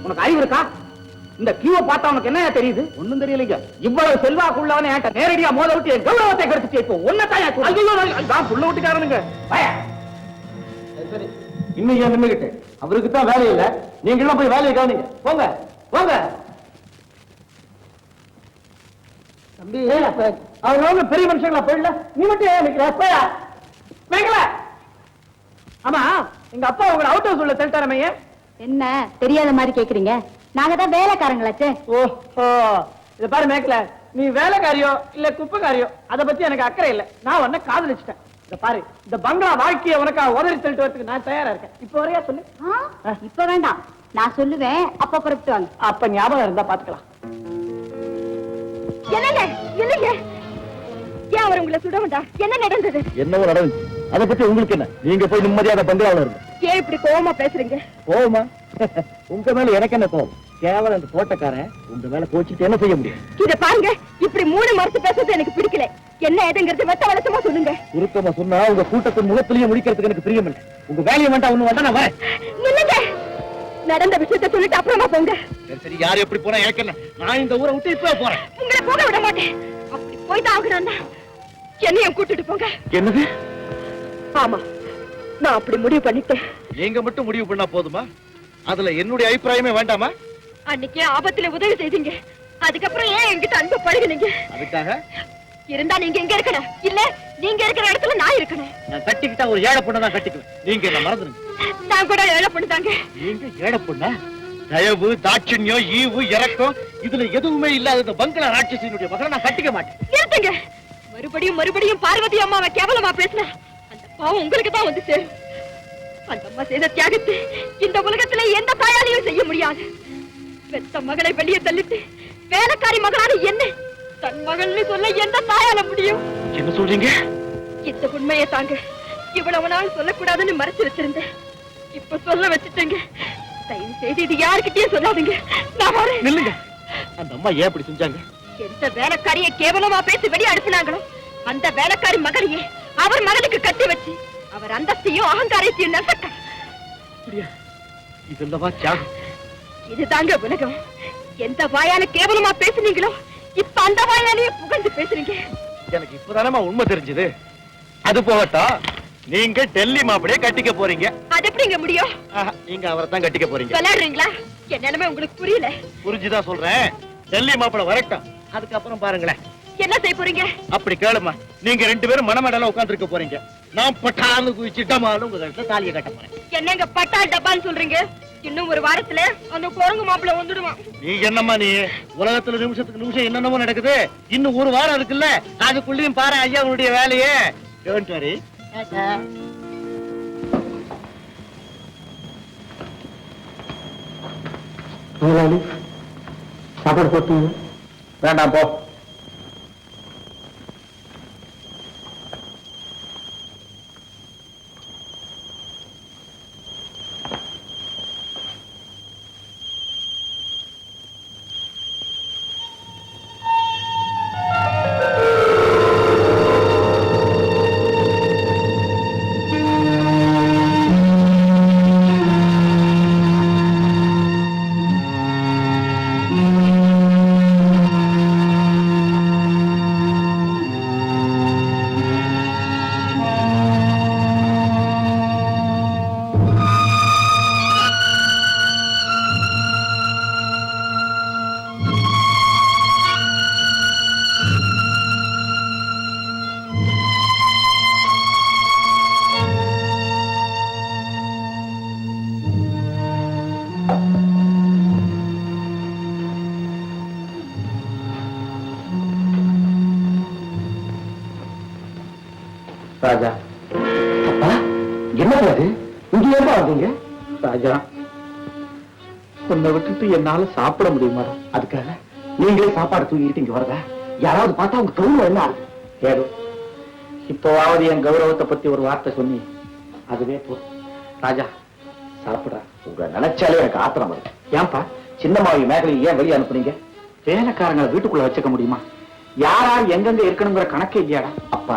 உனக்கு அறிவு இருக்கா? இந்த கியூவை பார்த்தா உனக்கு என்ன தெரியுது? ஒண்ணும் தெரியலீங்க. இவ்வளவு செல்வாக்குள்ளவனே என்கிட்ட நேரடியா மோத விட்டு என் கௌரவத்தை கெடுத்துட்டு இப்போ உன்னதான் புள்ள விட்டுக்காரனுங்க. சரி இன்னைக்கு நின்னுகிட்டு அவருக்கு தான் வேலை இல்ல, நீங்க எல்லாம் போய் வேலையை கவனிங்க. போங்க போங்க தம்பி. அவங்க பெரிய மனுஷங்களா போயிடல, நீ மட்டும் ஏன் நிக்கிற? ஆமா எங்க அப்பா உங்களை அவுட் ஹவுஸ் உள்ள தள்ளிட்டாரமையே. என்ன தெரியாத மாதிரி கேக்குறீங்க? நாங்க தான் வேலைக்காரங்களாச்சே. ஓஹோ இத பாரு மேக்கல, நீ வேலைக்காரியோ இல்ல குப்பைக்காரியோ அத பத்தி எனக்கு அக்கறை இல்ல. நான் உன்னை காதலிச்சிட்டேன். இத பாரு, இந்த பங்களா வாழ்க்கையை உனக்கு உதறி தள்ளிட்டு வரதுக்கு நான் தயாரா இருக்கேன். இப்ப வரையா சொல்லு. இப்ப வேண்டாம், நான் சொல்லுவேன். அப்ப புறப்பட்டு வாங்க. அப்ப ஞாபகம் இருந்தா பாத்துக்கலாம். என்னங்க இல்லைங்க, ஏன் அவர் உங்களை சுட வேண்டாம்? என்ன நடந்தது? என்னவோ நடந்துச்சு, அதை பத்தி உங்களுக்கு என்ன? நீங்க போய் நிம்மதியான பங்களாவில் இருங்க. ஏன் இப்படி கோவமா பேசுறீங்க? கோவமா? உங்க மேல எனக்கு என்ன கோவம்? கேவலம் அந்த தோட்டக்காரன் உங்க மேல கோச்சிட்டு என்ன செய்ய முடியும்? இத பாருங்க, இப்படி மூணு மறுத்து பேசுறது எனக்கு பிடிக்கல. என்ன ஏதுங்கிறது வெட்ட வளசமா சொல்லுங்க. சுருக்கமா சொன்னா உங்க கூட்டத்தின் முகத்திலேயே முடிக்கிறதுக்கு எனக்கு பிரியம் இல்லை. உங்க வேலையை வேண்டாம், ஒண்ணு வேண்டாம், நான் வரேன். இல்லைங்க, நடந்த விஷயத்தை சொல்லிட்டு அப்புறமா போங்க. சரி யாரு எப்படி போனா எனக்கு என்ன? நான் இந்த ஊரை விட்டு இப்ப போறேன். உங்களை போக விட மாட்டேன். அப்படி போய்தான் ஆகணும்னா என்னையும் கூட்டிட்டு போங்க. என்னது? ஆமா, நான் அப்படி முடிவு பண்ணிட்டேன். நீங்க மட்டும் முடிவு பண்ணா போதுமா? அதுல என்னுடைய அபிப்பிராயமே வேண்டாமா? அன்னைக்கே ஆபத்துல உதவி செய்தீங்க, அதுக்கப்புறம் ஏன் என்கிட்ட அன்பு பழகுனீங்க? அதுக்காக இருந்தா நீங்க எங்க இருக்கணும், இல்ல நீங்க இருக்கிற இடத்துல நான் இருக்கணும். நான் கட்டிக்கிட்டா ஒரு ஏழை பொண்ணை தான் கட்டிக்குவேன். நீங்க என்ன மறந்துருங்க. நான் கூட ஏழை பொண்ணு தாங்க. நீங்க ஏழை பொண்ணா? தயவு, தாட்சண்யம், ஈவு, இறக்கம் இதுல எதுவுமே இல்லாத பங்களா ராட்சசியினுடைய மகளை நான் கட்டிக்க மாட்டேன். நிறுத்துங்க. மறுபடியும் மறுபடியும் பார்வதி அம்மாவை கேவலமா பேசினா அந்த பாவம் உங்களுக்கு தான் வந்து சேரும். அந்த அம்மா செய்த தியாகத்தை இந்த உலகத்துல எந்த தாயாலையும் செய்ய முடியாது. பெத்த மகளை வெளியே தள்ளிட்டு வேலைக்காரி மகளான என்ன தன் மகள்னு சொல்ல எந்த தாயால முடியும்? என்ன சொல்றீங்க? இந்த உண்மையை தாங்க இவ்வளவு நாள் சொல்லக்கூடாதுன்னு மறைச்சு வச்சிருந்தேன். இப்ப சொல்ல வச்சுட்டேங்க. தயவு செய்து இது யாருக்கிட்டயும் சொல்லாதீங்க. நான் வரேன். நில்லுங்க. அந்த அம்மா ஏன் இப்படி செஞ்சாங்க? எந்த வேலைக்காரிய கேவலமா பேசி வெளியே அனுப்பினாங்களோ அந்த வேலைக்காரி மகளையே அவர் மகனுக்கு கட்டி வச்சு அவர் அந்தஸ்தையும் அகங்காரத்தையும் நசக்க. இதெல்லவா தியாகம்? இதுதாங்க உலகம். எந்த வாயால கேவலமா பேசுனீங்களோ இப்ப அந்த வாயாலேயே புகழ்ந்து பேசுறீங்க. எனக்கு இப்பதானமா உண்மை தெரிஞ்சது. அது போகட்டும், நீங்க டெல்லி மாப்பிளைய கட்டிக்க போறீங்க. அது எப்படிங்க முடியும்? நீங்க அவரை தான் கட்டிக்க போறீங்க. விளையாடுறீங்களா? என் நிலைமை உங்களுக்கு புரியல. புரிஞ்சுதான் சொல்றேன். டெல்லி மாப்பிளை வரட்டும், அதுக்கப்புறம் பாருங்களேன். என்ன செய்ய போறீங்க? அப்படி கேளுமா. நீங்க ரெண்டு பேரும் மனமேடல உட்கார்ந்து இருக்க போறீங்க. நான் பட்டான்னு குதிச்சு டமாலும் உங்க கழுத்துல தாலியை கட்ட போறேன். என்னங்க பட்டா டப்பான்னு சொல்றீங்க? இன்னும் ஒரு வாரத்துல அந்த குரங்கு மாப்பிளை வந்துடுவான். நீ என்னம்மா நீ? உலகத்துல நிமிஷத்துக்கு நிமிஷம் என்னென்னமோ நடக்குது. இன்னும் ஒரு வாரம் இருக்குல்ல, அதுக்குள்ளயும் பாரு ஐயா உன்னுடைய வேலையே. Don't worry. சாப்பாடு போட்டு வேண்டாம் போ. ராஜா, அப்பா என்ன அது? இங்க ஏன்பா வந்தீங்க? ராஜா, உன்னை விட்டுட்டு என்னால சாப்பிட முடியுமா? அதுக்காக நீங்களே சாப்பாடு தூக்கிட்டு இங்க வரதா? யாராவது பார்த்தா உங்க கௌரவம் என்ன ஆகுது? ஏதோ இப்போவாவது என் கௌரவத்தை பத்தி ஒரு வார்த்தை சொன்னி அதுவே போதும். ராஜா சாப்பிடுற. உங்க நினைச்சாலே எனக்கு ஆத்திரம் வருது. ஏன்பா சின்னம்மாவி மேகலை ஏன் வெளியே அனுப்புறீங்க? வேலைக்காரங்களை வீட்டுக்குள்ள வச்சுக்க முடியுமா? யாரார் எங்கெங்க இருக்கணுங்கிற கணக்கே இல்லையாடா? அப்பா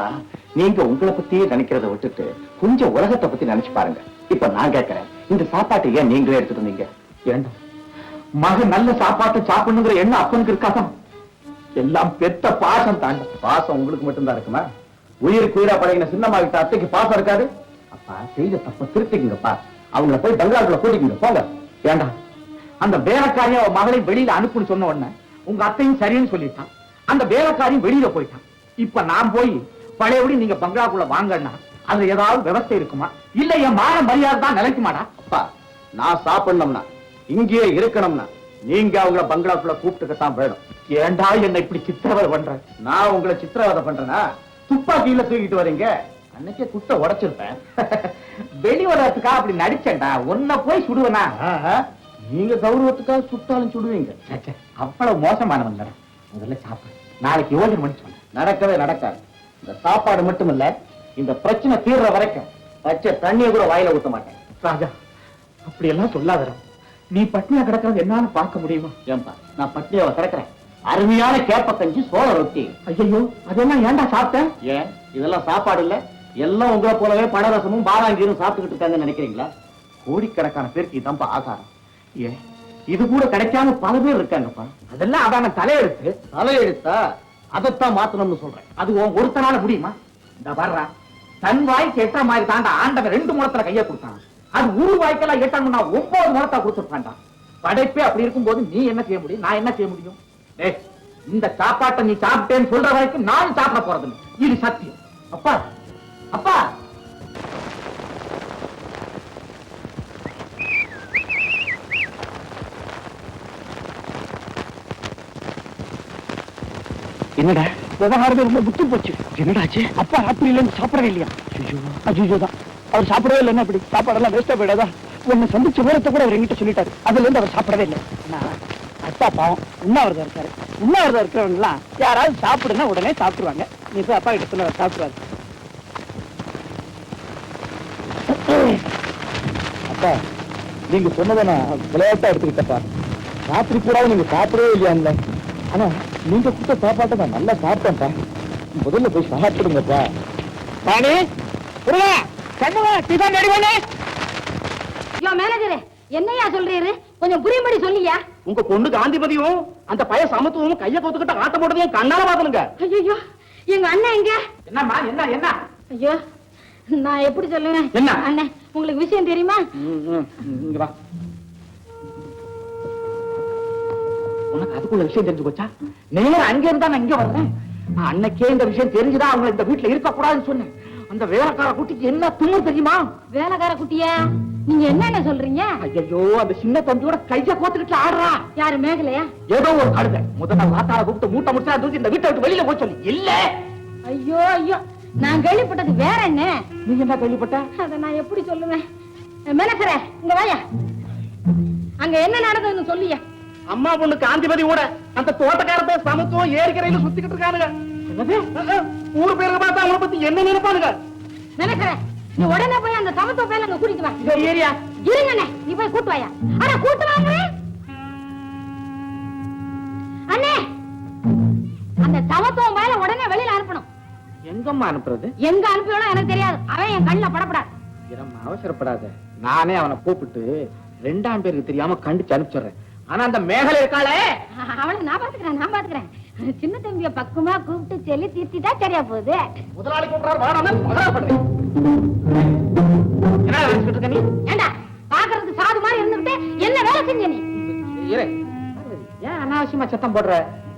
நீங்க உங்களை பத்தியே நினைக்கிறத விட்டுட்டு கொஞ்சம் உலகத்தை பத்தி நினைச்சு பாருங்க. இப்ப நான் கேட்கிறேன், இந்த சாப்பாட்டை ஏன் நீங்களே எடுத்துட்டு வந்தீங்க? ஏண்டா மகன் நல்ல சாப்பாட்டை சாப்பிடணுங்கிற எண்ணம் அப்பனுக்கு இருக்காதான்? எல்லாம் பெத்த பாசம் தாண்ட. பாசம் உங்களுக்கு மட்டும்தான் இருக்குமா? உயிருக்கு உயிரா பழகின சின்னம்மா கிட்ட அத்தைக்கு பாசம் இருக்காது? அப்பா செய்த தப்ப திருத்திக்குங்கப்பா. அவங்கள போய் பங்களாக்குள்ள கூட்டிக்கிங்க போங்க. ஏண்டா அந்த வேலைக்காரியும் அவ மகளை வெளியில அனுப்புன்னு சொன்ன உடனே உங்க அத்தையும் சரின்னு சொல்லிட்டான். அந்த வேலைக்காரியும் வெளியில போயிட்டான். இப்ப நான் போய் பழையபடி நீங்க பங்களாக்குள்ள வாங்கன்னா அதுல ஏதாவது விவசாயம் இருக்குமா? இல்ல என் மான மரியாதை தான் நிலைக்குமாடா? அப்பா நான் சாப்பிடணும்னா இங்கேயே இருக்கணும்னா நீங்க அவங்கள பங்களாக்குள்ள கூப்பிட்டுக்கத்தான் வேணும். ஏண்டா என்ன இப்படி சித்திரவதை பண்ற? நான் உங்களை சித்திரவதை பண்றேன்னா துப்பாக்கியில தூக்கிட்டு வரீங்க. அன்னைக்கே குட்ட உடைச்சிருப்பேன். வெளி வளர்த்துக்கா அப்படி நடிச்சேன்டா. ஒன்ன போய் சுடுவனா? நீங்க கௌரவத்துக்காக சுட்டாலும் சுடுவீங்க. அவ்வளவு மோசமானவன். முதல்ல சாப்பிடு. நாளைக்கு யோஜனை பண்ணி சொன்ன நடக்கவே நடக்காது. இந்த சாப்பாடு மட்டும் இல்ல, இந்த பிரச்சனை தீர்ற வரைக்கும் பச்சை தண்ணியை கூட வாயில ஊத்த மாட்டேன். ராஜா அப்படி எல்லாம் சொல்லாதடா. நீ பட்னியா கிடக்கிறது என்னான்னு பார்க்க முடியுமா? ஏன்பா நான் பட்னியாவ கிடக்கிறேன்? அருமையான கேப்ப கஞ்சி சோள ரொட்டி. ஐயோ அதெல்லாம் ஏன்டா சாப்பிட்டேன்? ஏன் இதெல்லாம் சாப்பாடு இல்ல? எல்லாம் உங்களை போலவே பணரசமும் பாலாங்கீரும் சாப்பிட்டுக்கிட்டு இருக்காங்கன்னு நினைக்கிறீங்களா? கோடிக்கணக்கான பேருக்கு இதான்ப்பா ஆகாரம். ஏன் இது கூட கிடைக்காம பல பேர் இருக்காங்கப்பா. அதெல்லாம் அதான தலையெழுத்து. தலையெழுத்தா? அதைத்தான் மாத்தணும்னு சொல்றேன். அது ஒருத்தனால முடியுமா? இந்த வர்றா தன் வாய்க்கு எட்ட மாதிரி தாண்டா ஆண்டவன் 2 முழத்துல கைய கொடுத்தான். அது ஒரு வாய்க்கெல்லாம் எட்டணும்னா 9 முழத்தா கொடுத்துருப்பான்டா. படைப்பே அப்படி இருக்கும்போது நீ என்ன செய்ய முடியும்? நான் என்ன செய்ய முடியும்? இந்த சாப்பாட்டை நீ சாப்பிட்டேன்னு சொல்ற வரைக்கும் நான் சாப்பிட போறது இல்லை. இது சத்தியம். அப்பா அப்பா என்னடா விவகாரமே ரொம்ப புத்து போச்சு. என்னடாச்சு? அப்பா ராத்திரியில இருந்து சாப்பிடவே இல்லையா? அஜிஜோ தான். அவர் சாப்பிடவே இல்லைன்னா அப்படி சாப்பாடெல்லாம் வேஸ்டா போயிடாதா? உன்னை சந்திச்ச விவரத்தை கூட அவர் எங்கிட்ட சொல்லிட்டாரு. அதுல இருந்து அவர் சாப்பிடவே இல்லை. அப்பா பாவம் உண்ணாவிரதம் இருக்காரு. உண்ணாவிரதம் இருக்கிறவங்க எல்லாம் யாராவது சாப்பிடுனா உடனே சாப்பிடுவாங்க. நீ போய் அப்பா கிட்ட சொல்ல சாப்பிடுவாரு. அப்பா நீங்க சொன்னதை நான் விளையாட்டா எடுத்துக்கிட்டப்பா. ராத்திரி கூட நீங்க சாப்பிடவே இல்லையா? ஆனா நீங்க கொடுத்த சாப்பாட்டை நான் நல்லா சாப்பிட்டேன்ப்பா. முதல்ல போய் சாப்பிடுங்கப்பா. பாணி மேனேஜரே என்னையா சொல்றீரு? கொஞ்சம் புரியும்படி சொல்லியா? உங்க பொண்ணு காந்திபதியும் அந்த பைய சமத்துவமும் கைய கொத்துக்கிட்ட ஆட்டம் போட்டதையும் கண்ணால பாத்துனுங்க. ஐயோ எங்க அண்ணன் எங்க? என்னம்மா என்ன என்ன? ஐயோ நான் எப்படி சொல்லுவேன்? என்ன அண்ணன் உங்களுக்கு விஷயம் தெரியுமா? இங்க வா. உனக்கு அதுக்குள்ள விஷயம் தெரிஞ்சு போச்சா? நேரம் அங்க இருந்தா நான் இங்க வர்றேன். அன்னைக்கே இந்த விஷயம் தெரிஞ்சுதான் அவங்க இந்த வீட்டுல இருக்க கூடாதுன்னு சொன்னேன். அந்த வேலைக்கார குட்டிக்கு என்ன துணு தெரியுமா? வேலைக்கார குட்டியா? நீங்க என்ன சொல்றீங்க? ஐயோ அந்த சின்ன தம்பியோட கைய கோத்துக்கிட்டு ஆடுறா. யாரு மேகலையா? ஏதோ ஒரு கழுதை முதல்ல வாத்தால கூப்பிட்டு மூட்டை முடிச்சா தூக்கி இந்த வீட்டை விட்டு வெளியில போய் சொல்லி இல்ல. ஐயோ ஐயோ நான் கேள்விப்பட்டது வேற என்ன. நீங்க என்ன கேள்விப்பட்ட? அதை நான் எப்படி சொல்லுவேன்? மேனேஜரே இங்க வாயா. அங்க என்ன நடந்ததுன்னு சொல்லியா? அம்மா பொண்ணு காந்திபதி கூட அந்த தோட்டக்காரத்தை சமத்துவம் ஏரிக்கரையில சுத்திக்கிட்டு இருக்கானுங்க. ஊர் பேருக்கு பார்த்தா அவங்களை பத்தி என்ன நினைப்பானுங்க? நினைக்கிறேன் நீ உடனே போய் அந்த சமத்துவ பேர்ல அங்க கூட்டிட்டு வா. ஏரியா இருங்கண்ணே நீ போய் கூட்டு வாயா. ஆனா கூட்டு வாங்க அண்ணே. அந்த சமத்துவம் மேல உடனே வெளியில அனுப்பணும். எங்கம்மா அனுப்புறது? எங்க அனுப்பியோட எனக்கு தெரியாது. அவன் என் கண்ணுல படப்படாது. அவசரப்படாத. நானே அவனை கூப்பிட்டு 2ஆம் பேருக்கு தெரியாம கண்டிச்சு அனுப்பிச்சிடுறேன். ஆனா அந்த மேகலை இருக்காளே அவளை நான் பாத்துக்கிறேன். சின்ன தம்பிய பக்குமா கூப்பிட்டு சொல்லி தீர்த்திட்டா சரியா போகுது. முதலாளி கூப்பிடுறாரு. ஏண்டா பாக்குறதுக்கு சாது மாதிரி இருந்துட்டு என்ன வேலை செஞ்ச நீ? ஏன் அனாவசியமா சத்தம் போடுற?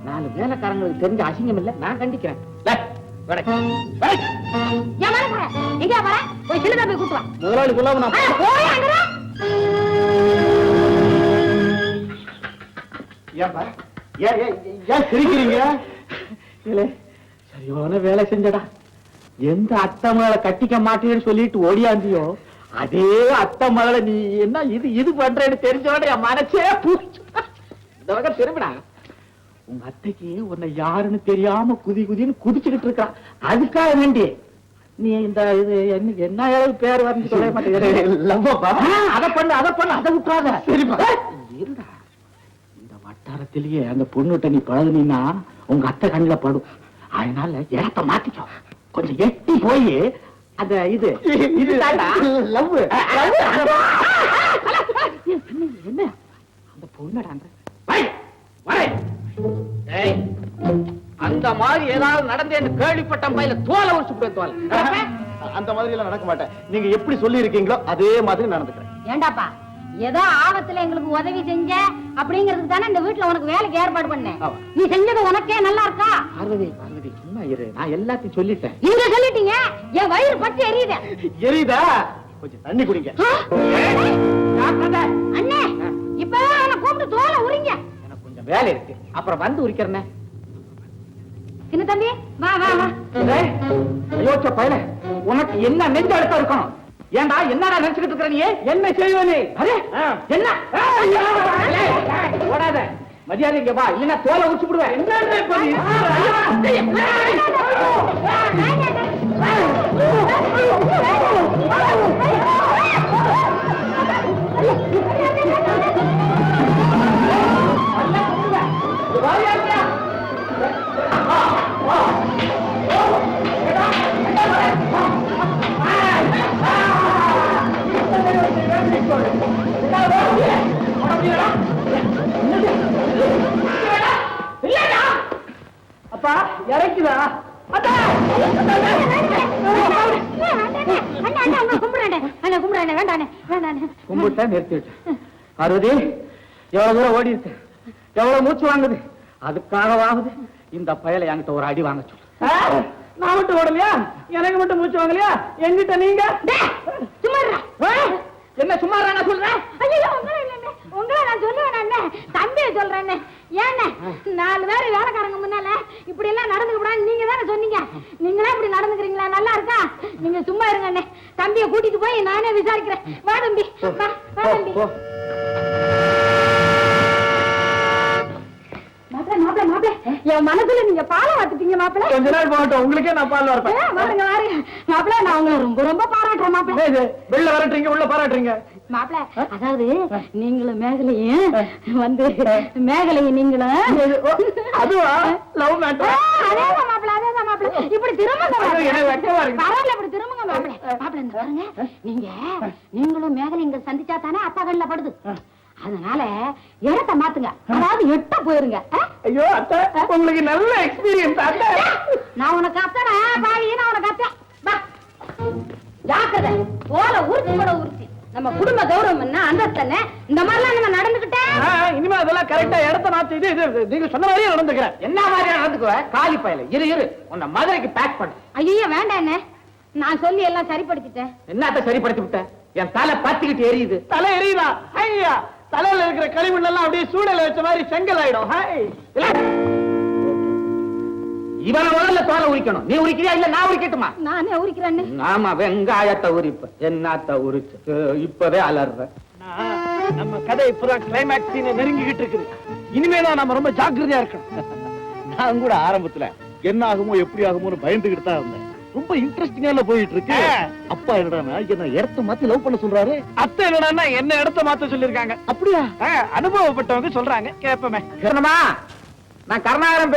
4 வேலைக்காரங்களுக்கு தெரிஞ்ச அசிங்கம் இல்ல. நான் கண்டிக்கிறேன். எங்க வர போய் சின்ன தம்பி கூப்பிட்டு வா. முதலாளி சிரிக்கிறீங்க? சரியான வேலை செஞ்சடா. எந்த அத்தை மகளை கட்டிக்க மாட்டேன்னு சொல்லிட்டு ஓடியாந்தியோ அதே அத்தை மகளை நீ என்ன இது பண்றேன்னு தெரிஞ்சோட என் மனசே பூச்சு. இந்த வகை திரும்பினா உங்க அத்தைக்கு உன்னை யாருன்னு தெரியாம குதின்னு குதிச்சுக்கிட்டு இருக்கா. அதுக்காக வேண்டி நீ இந்த இது என்ன அளவு பேர் வந்து சொல்ல மாட்டேன். அதை பண்ணு அதை விட்டுறாத. சரிப்பா இருடா. வட்டாரத்திலேயே அந்த பொண்ணுட்ட நீ பழகுனீன்னா உங்க அத்தை கண்ணில் படும். அதனால இடத்த மாத்திக்கோ. கொஞ்சம் எட்டி போய் அந்த இது லவ் என்ன அந்த பொண்ணடா அந்த மாதிரி ஏதாவது நடந்தேன்னு கேள்விப்பட்ட பையில தோலை உரிச்சு தோல். அந்த மாதிரி எல்லாம் நடக்க மாட்டேன். நீங்க எப்படி சொல்லி இருக்கீங்களோ அதே மாதிரி நடந்துக்கிறேன். ஏண்டாப்பா ஏதோ ஆபத்துல எங்களுக்கு உதவி செஞ்ச அப்படிங்கிறதுக்கு தானே இந்த வீட்டுல உனக்கு வேலைக்கு ஏற்பாடு பண்ணேன். நீ செஞ்சது உனக்கே நல்லா இருக்கா? பார்வதி பார்வதி சும்மா இரு, நான் எல்லாத்தையும் சொல்லிட்டேன். நீங்க சொல்லிட்டீங்க, என் வயிறு பற்றி எரியுது. எரியுதா? கொஞ்சம் தண்ணி குடிங்க. அண்ணே இப்பவே அவனை கூப்பிட்டு தோலை உரிங்க. எனக்கு கொஞ்சம் வேலை இருக்கு, அப்புறம் வந்து உரிக்கிறேன். சின்ன தம்பி வா வா வா. யோசிச்ச பயல, உனக்கு என்ன நெஞ்ச அழுத்தம் இருக்கணும்? ஏண்டா என்னடா நினைச்சுக்கிட்டு இருக்கிற நீ? என்ன செய்வனே? என்ன ஓடாத, மரியாதை இங்க வா, இல்லைன்னா தோலை உரிச்சு விடுவேன். அப்பா இறக்குதா? கும்பிட்டா நிறுத்திவிட்டேன். பார்வதி எவ்வளவு தூரம் ஓடி இருக்கு, எவ்வளவு மூச்சு வாங்குது, அதுக்காகவாகுது இந்த பயலை என்கிட்ட ஒரு அடி வாங்க சொல்லு. நான் மட்டும் ஓடலையா? எனக்கு மட்டும் மூச்சு வாங்கலையா? என்கிட்ட நீங்க என்ன சும்மா சொல்றேன்? உங்களை நான் சொல்லுவேன், தம்பியை சொல்றேன். ஏன்னு 4 பேர் வேலைக்காரங்க முன்னால இப்படி எல்லாம் நடந்துக்க கூடாது நீங்க தானே சொன்னீங்க. நீங்களே இப்படி நடந்துக்கிறீங்களா? நல்லா இருக்கா? நீங்க சும்மா இருங்க அண்ணே, தம்பியை கூட்டிட்டு போய் நானே விசாரிக்கிறேன். வா தம்பி, வா தம்பி. மாப்பிள மாப்பிள என் மனசுல நீங்க பாலை வாத்துட்டீங்க மாப்பிள. கொஞ்ச நாள் போகட்டும், உங்களுக்கே நான் பால் வரப்பேன். வாருங்க வாருங்க மாப்பிள, நான் உங்களை ரொம்ப ரொம்ப பாராட்டுறேன் மாப்பிள. வெளில வரட்டுறீங்க, உள்ள பாராட்டுறீங்க மாப்பிள. அதாவது நீங்களும் மேகலையும் வந்து மேகலையும் நீங்களும் அதுவா லவ் மேட்டர்? அதேதான் மாப்பிள, அதேதான் மாப்பிள. இப்படி திரும்புங்க பரவாயில்ல, இப்படி திரும்புங்க மாப்பிள. மாப்பிள இந்த பாருங்க, நீங்களும் மேகலை இங்க சந்திச்சா தானே அப்பா கண்ணில் படுது. அதனால இடத்தை மாத்துங்க, அதாவது 8 போயிருங்க. ஐயோ அத்தை, உங்களுக்கு நல்ல எக்ஸ்பீரியன்ஸ் அத்தை. நான் உனக்கு அத்தனை பாவி, நான் உனக்கு அத்தை. வா ஜாக்கிரதை, போல உறுதி கூட உறுதி. நம்ம குடும்ப கௌரவம் என்ன அந்தஸ்து, இந்த மாதிரிலாம் நம்ம நடந்துக்கிட்டேன். இனிமே அதெல்லாம் கரெக்டா இடத்தை மாத்தி இது நீங்க சொன்ன மாதிரியே நடந்துக்கிறேன். என்ன மாதிரியா நடந்துக்குவ? காலி பயல இரு உன்னை மதுரைக்கு பேக் பண்ணு. ஐயோ வேண்டாம், நான் சொல்லி எல்லாம் சரிப்படுத்திட்டேன். என்னத்த சரிப்படுத்தி விட்ட? என் தலை பத்திக்கிட்டு எரியுது. தலை எரியுதா? ஐயா, தலையில இருக்கிற களிமண்ணெல்லாம் அப்படியே சூழல வச்ச மாதிரி செங்கல் ஆயிடும். இவனை முதல்ல தோலை உரிக்கணும். நீ உரிக்கிறியா இல்ல நான் உரிக்கட்டுமா? நானே உரிக்கிறேன். ஆமா, வெங்காயத்தை உரிப்ப. என்னத்த உரிச்சு இப்பவே அலர்ற. நம்ம கதை இப்பதான் கிளைமேக்ஸ் சீனை நெருங்கிக்கிட்டு இருக்குது. இனிமேதான் நம்ம ரொம்ப ஜாக்கிரதையா இருக்கணும். நான் கூட ஆரம்பத்துல என்ன ஆகுமோ எப்படி ஆகுமோன்னு பயந்துகிட்டு தான் இருந்தேன். ரொம்ப இன்ட்ரெஸ்டிங்கா போயிட்டு இருக்கு. அப்பா என்னடா என்ன இடத்த மாத்தி லவ் பண்ண சொல்றாரு, அத்தை என்னடா என்ன இடத்த மாத்த சொல்லிருக்காங்க. அப்படியா? அனுபவப்பட்டவங்க சொல்றாங்க, கேப்பமே. நான் கருணாகரம் பேச